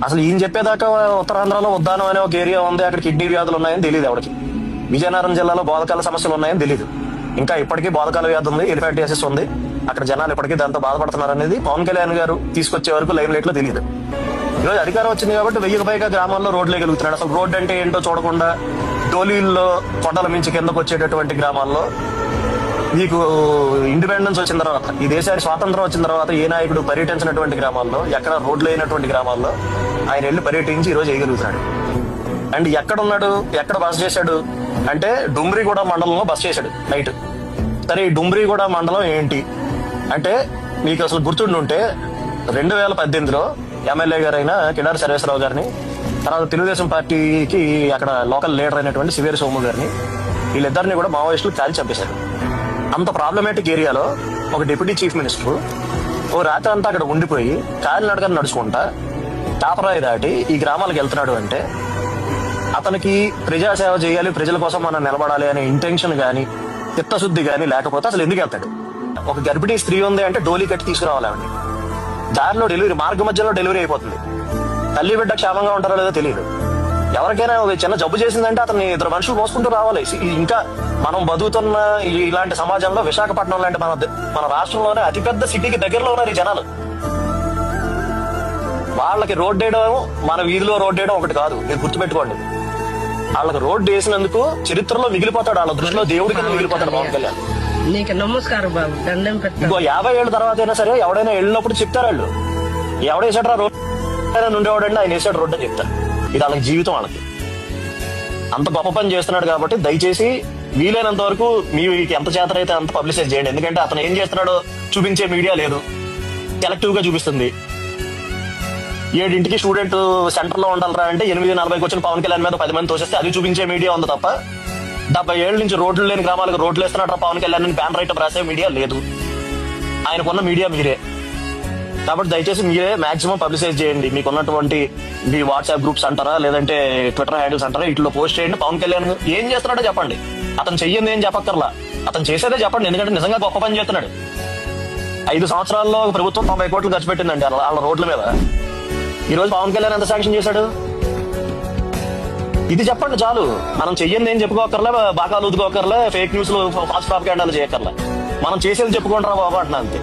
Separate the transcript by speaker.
Speaker 1: అసలు ఈయన చెప్పేదాకా ఉత్తరాంధ్రలో ఉద్దానం అనే ఒక ఏరియా ఉంది, అక్కడ కిడ్నీ వ్యాధులు ఉన్నాయని తెలియదు ఎవరికి. విజయనగరం జిల్లాలో బోధకాల సమస్యలు ఉన్నాయని తెలియదు. ఇంకా ఇప్పటికీ బోధకాల వ్యాధి ఉంది, ఎలిఫెంటియాసిస్ ఉంది, అక్కడ జనాలు ఇప్పటికీ దాంతో బాధపడుతున్నారు అనేది పవన్ కళ్యాణ్ గారు తీసుకొచ్చే వరకు లైమ్ లైట్ లో తెలియదు. ఈరోజు అధికారం వచ్చింది కాబట్టి 1000కి పైగా గ్రామాల్లో రోడ్లు వేయగలుగుతున్నాడు. అసలు రోడ్డు అంటే ఏంటో చూడకుండా డోలీల్లో కొండల మించి కిందకు వచ్చేటటువంటి గ్రామాల్లో మీకు ఇండిపెండెన్స్ వచ్చిన తర్వాత, ఈ దేశానికి స్వాతంత్రం వచ్చిన తర్వాత ఏ నాయకుడు పర్యటించినటువంటి గ్రామాల్లో, ఎక్కడ రోడ్లు అయినటువంటి గ్రామాల్లో ఆయన వెళ్ళి పర్యటించి ఈ రోజు వేయగలుగుతున్నాడు. అండ్ ఎక్కడున్నాడు, ఎక్కడ బస చేశాడు అంటే డుమ్రిగూడ మండలంలో బస చేశాడు నైట్. సరే ఈ డుమ్రిగూడ మండలం ఏంటి అంటే మీకు అసలు గుర్తుండుంటే 2018లో ఎమ్మెల్యే గారైన కిడారి సర్వేశ్వరరావు గారిని, తర్వాత తెలుగుదేశం పార్టీకి అక్కడ లోకల్ లీడర్ అయినటువంటి సివేరి సోము గారిని, వీళ్ళిద్దరిని కూడా మావోయిస్టులు కాల్చి చంపేశారు. అంత ప్రాబ్లమేటిక్ ఏరియాలో ఒక డిప్యూటీ చీఫ్ మినిస్టర్ ఓ రాత్రి అంతా అక్కడ ఉండిపోయి కాలినడకని నడుచుకుంటా టాపరాయి దాటి ఈ గ్రామాలకు వెళ్తున్నాడు అంటే అతనికి ప్రజాసేవ చేయాలి, ప్రజల కోసం మనం నిలబడాలి అనే ఇంటెన్షన్ గానీ చిత్తశుద్ధి గానీ లేకపోతే అసలు ఎందుకు వెళ్తాడు? ఒక గర్భిణీ స్త్రీ ఉంది అంటే డోలీ కట్టి తీసుకురావాలి ఆవిడ. దారిలో డెలివరీ, మార్గ మధ్యలో డెలివరీ అయిపోతుంది. తల్లి బిడ్డ క్షేమంగా ఉంటారో లేదో తెలియదు. ఎవరికైనా ఒక చిన్న జబ్బు చేసిందంటే అతన్ని 2 మనుషులు మోసుకుంటూ రావాలి. ఇంకా మనం బతుకుతున్న ఇలాంటి సమాజంలో విశాఖపట్నం లాంటి మన రాష్ట్రంలోనే అతిపెద్ద సిటీకి దగ్గరలో ఉన్నారు ఈ జనాలు. వాళ్ళకి రోడ్డు వేయడం, మన వీధిలో రోడ్డు వేయడం ఒకటి కాదు, మీరు గుర్తుపెట్టుకోండి. వాళ్ళకి రోడ్డు వేసినందుకు చరిత్రలో మిగిలిపోతాడు, వాళ్ళ దృష్టిలో దేవుడి కింద మిగిలిపోతాడు పవన్ కళ్యాణ్.
Speaker 2: నీకు నమస్కారం బాబు, దండం పెట్టు.
Speaker 1: ఇంకో 50 ఏళ్ళ తర్వాత అయినా సరే ఎవడైనా వెళ్ళినప్పుడు చెప్తారు వాళ్ళు, ఎవడేసాడు రోడ్డు ఉండేవాడండి, ఆయన వేసాడు రోడ్డు అని చెప్తారు. ఇది వాళ్ళకి జీవితం. వాళ్ళకి అంత గొప్ప పని చేస్తున్నాడు కాబట్టి దయచేసి వీలైనంత వరకు మీకు ఎంత చేతనైతే అంత పబ్లిసైజ్ చేయండి. ఎందుకంటే అతను ఏం చేస్తున్నాడో చూపించే మీడియా లేదు, సెలెక్టివ్ గా చూపిస్తుంది. 7ంటికి స్టూడెంట్ సెంటర్ లో ఉండాలరా అంటే 8:40కి వచ్చిన పవన్ కళ్యాణ్ మీద 10 మంది తోసేస్తే అది చూపించే మీడియా ఉంది తప్ప 70 ఏళ్ల నుంచి రోడ్లు లేని గ్రామాలకు రోడ్లు వేస్తున్నాడు పవన్ కళ్యాణ్ అని బ్యాన్ రైట్ రాసే మీడియా లేదు. ఆయనకున్న మీడియా మీరే. కాబట్టి దయచేసి మీరే మాక్సిమం పబ్లిసైజ్ చేయండి. మీకున్నటువంటి మీ వాట్సాప్ గ్రూప్స్ అంటారా, లేదంటే ట్విట్టర్ హ్యాండిల్స్ అంటారా, వీటిలో పోస్ట్ చేయండి. పవన్ కళ్యాణ్ ఏం చేస్తున్నాడో చెప్పండి. అతను చెయ్యింది ఏం చెప్పక్కర్లా, అతను చేసేదే చెప్పండి. ఎందుకంటే నిజంగా గొప్ప పని చేస్తున్నాడు. 5 సంవత్సరాల్లో ప్రభుత్వం 90 కోట్లు ఖర్చు పెట్టిందండి వాళ్ళ రోడ్ల మీద. ఈ రోజు పవన్ కళ్యాణ్ ఎంత శాంక్షన్ చేశాడు? ఇది చెప్పండి చాలు. మనం చెయ్యింది ఏం చెప్పుకోకర్లే, బాగా ఊదుకోకర్లే, ఫేక్ న్యూస్ లో ఫాస్ట్ ప్రాపగాండాలు చేయక్కర్లే. మనం చేసేది చెప్పుకుంటారా బాబు అంటున్నా అంతే.